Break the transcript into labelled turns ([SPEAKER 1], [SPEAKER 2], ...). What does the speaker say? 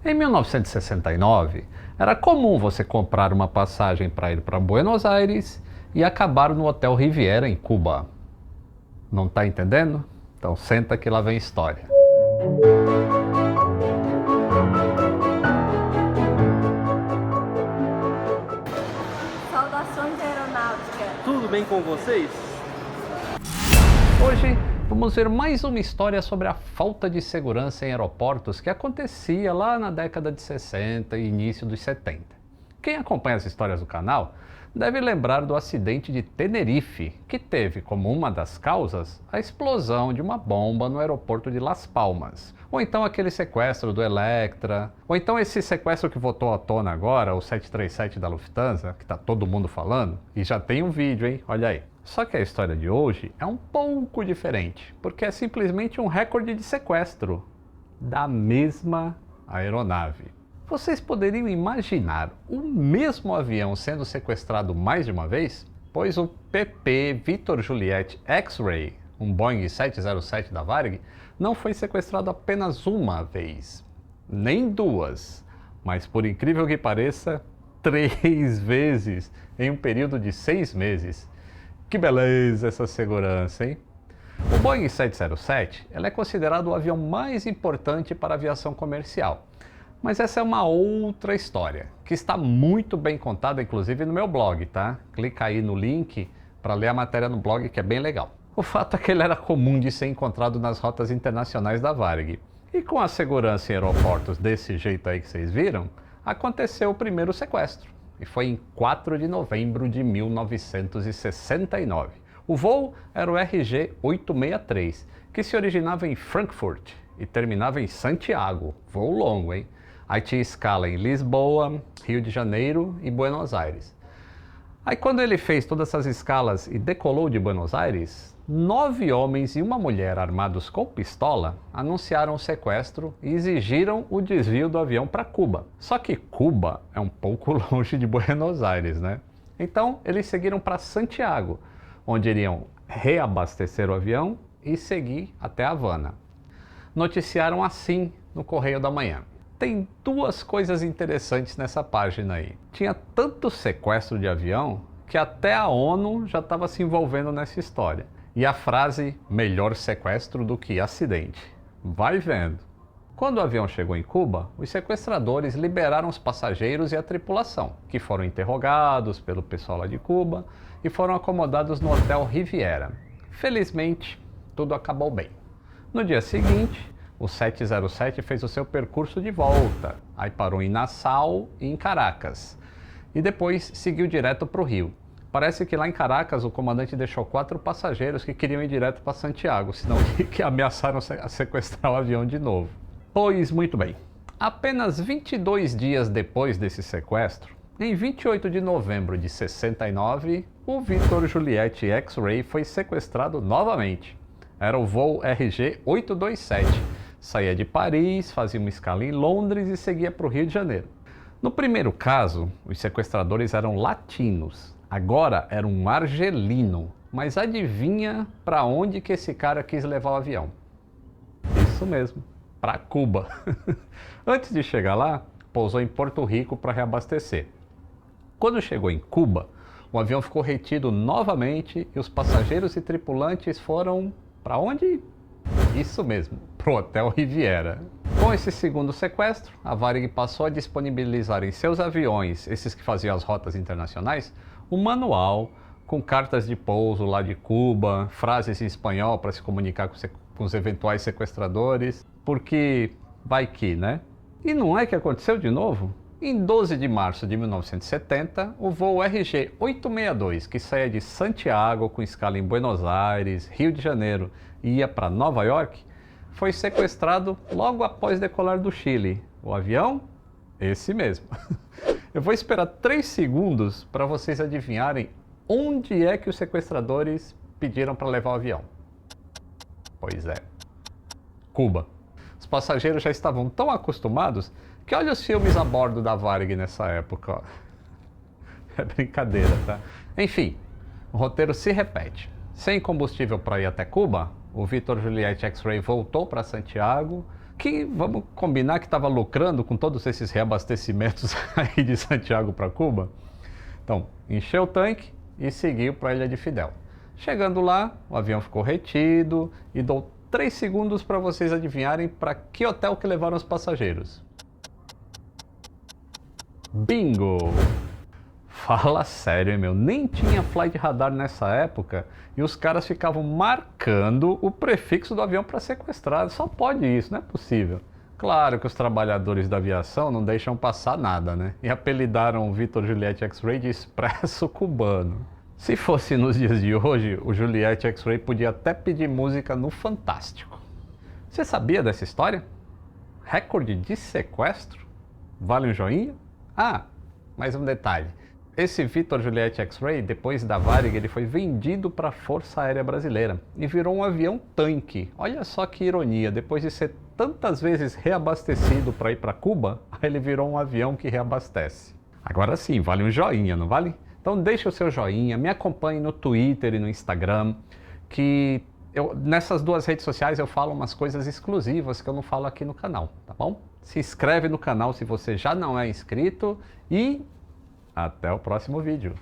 [SPEAKER 1] Em 1969, era comum você comprar uma passagem para ir para Buenos Aires e acabar no Hotel Riviera em Cuba. Não está entendendo? Então senta que lá vem história.
[SPEAKER 2] Saudações aeronáuticas.
[SPEAKER 3] Tudo bem com vocês?
[SPEAKER 1] Hoje vamos ver mais uma história sobre a falta de segurança em aeroportos que acontecia lá na década de 60 e início dos 70. Quem acompanha as histórias do canal deve lembrar do acidente de Tenerife, que teve como uma das causas a explosão de uma bomba no aeroporto de Las Palmas. Ou então aquele sequestro do Electra, ou então esse sequestro que voltou à tona agora, o 737 da Lufthansa, que está todo mundo falando, e já tem um vídeo, hein? Olha aí. Só que a história de hoje é um pouco diferente, porque é simplesmente um recorde de sequestro da mesma aeronave. Vocês poderiam imaginar o mesmo avião sendo sequestrado mais de uma vez? Pois o PP Victor Juliet X-Ray, um Boeing 707 da Varig, não foi sequestrado apenas uma vez, nem duas, mas por incrível que pareça, 3 vezes em um período de 6 meses. Que beleza essa segurança, hein? O Boeing 707 é considerado o avião mais importante para a aviação comercial. Mas essa é uma outra história, que está muito bem contada, inclusive no meu blog, tá? Clica aí no link para ler a matéria no blog, que é bem legal. O fato é que ele era comum de ser encontrado nas rotas internacionais da Varig. E com a segurança em aeroportos desse jeito aí que vocês viram, aconteceu o primeiro sequestro. E foi em 4 de novembro de 1969. O voo era o RG-863, que se originava em Frankfurt e terminava em Santiago. Voo longo, hein? Aí tinha escala em Lisboa, Rio de Janeiro e Buenos Aires. Aí quando ele fez todas essas escalas e decolou de Buenos Aires, 9 homens e uma mulher armados com pistola anunciaram o sequestro e exigiram o desvio do avião para Cuba. Só que Cuba é um pouco longe de Buenos Aires, né? Então eles seguiram para Santiago, onde iriam reabastecer o avião e seguir até Havana. Noticiaram assim no Correio da Manhã. Tem 2 coisas interessantes nessa página aí. Tinha tanto sequestro de avião que até a ONU já estava se envolvendo nessa história. E a frase, melhor sequestro do que acidente. Vai vendo. Quando o avião chegou em Cuba, os sequestradores liberaram os passageiros e a tripulação, que foram interrogados pelo pessoal lá de Cuba e foram acomodados no Hotel Riviera. Felizmente, tudo acabou bem. No dia seguinte, o 707 fez o seu percurso de volta, aí parou em Nassau e em Caracas, e depois seguiu direto para o Rio. Parece que lá em Caracas o comandante deixou 4 passageiros que queriam ir direto para Santiago, senão que ameaçaram sequestrar o avião de novo. Pois muito bem, apenas 22 dias depois desse sequestro, em 28 de novembro de 69, o Victor Juliet X-Ray foi sequestrado novamente. Era o voo RG-827. Saía de Paris, fazia uma escala em Londres e seguia para o Rio de Janeiro. No primeiro caso, os sequestradores eram latinos. Agora era um argelino. Mas adivinha para onde que esse cara quis levar o avião? Isso mesmo, para Cuba. Antes de chegar lá, pousou em Porto Rico para reabastecer. Quando chegou em Cuba, o avião ficou retido novamente e os passageiros e tripulantes foram para onde? Isso mesmo, pro Hotel Riviera. Com esse segundo sequestro, a Varig passou a disponibilizar em seus aviões, esses que faziam as rotas internacionais, um manual com cartas de pouso lá de Cuba, frases em espanhol para se comunicar com os eventuais sequestradores, porque vai que, né? E não é que aconteceu de novo? Em 12 de março de 1970, o voo RG-862, que saía de Santiago com escala em Buenos Aires, Rio de Janeiro e ia para Nova York, foi sequestrado logo após decolar do Chile. O avião? Esse mesmo. Eu vou esperar 3 segundos para vocês adivinharem onde é que os sequestradores pediram para levar o avião. Pois é, Cuba. Os passageiros já estavam tão acostumados que olha os filmes a bordo da Varig nessa época, ó. É brincadeira, tá? Enfim, o roteiro se repete. Sem combustível para ir até Cuba, o Victor Juliet X-Ray voltou para Santiago, que vamos combinar que estava lucrando com todos esses reabastecimentos aí de Santiago para Cuba. Então, encheu o tanque e seguiu para a Ilha de Fidel. Chegando lá, o avião ficou retido e dou 3 segundos para vocês adivinharem para que hotel que levaram os passageiros. Bingo! Fala sério, hein, meu? Nem tinha flight radar nessa época e os caras ficavam marcando o prefixo do avião para sequestrar. Só pode isso, não é possível. Claro que os trabalhadores da aviação não deixam passar nada, né? E apelidaram o Vitor Juliette X-Ray de Expresso Cubano. Se fosse nos dias de hoje, o Juliette X-Ray podia até pedir música no Fantástico. Você sabia dessa história? Recorde de sequestro? Vale um joinha? Ah, mais um detalhe. Esse Vitor Juliette X-Ray, depois da Varig, ele foi vendido para a Força Aérea Brasileira e virou um avião tanque. Olha só que ironia, depois de ser tantas vezes reabastecido para ir para Cuba, ele virou um avião que reabastece. Agora sim, vale um joinha, não vale? Então deixa o seu joinha, me acompanhe no Twitter e no Instagram, que nessas 2 redes sociais eu falo umas coisas exclusivas que eu não falo aqui no canal, tá bom? Se inscreve no canal se você já não é inscrito e até o próximo vídeo.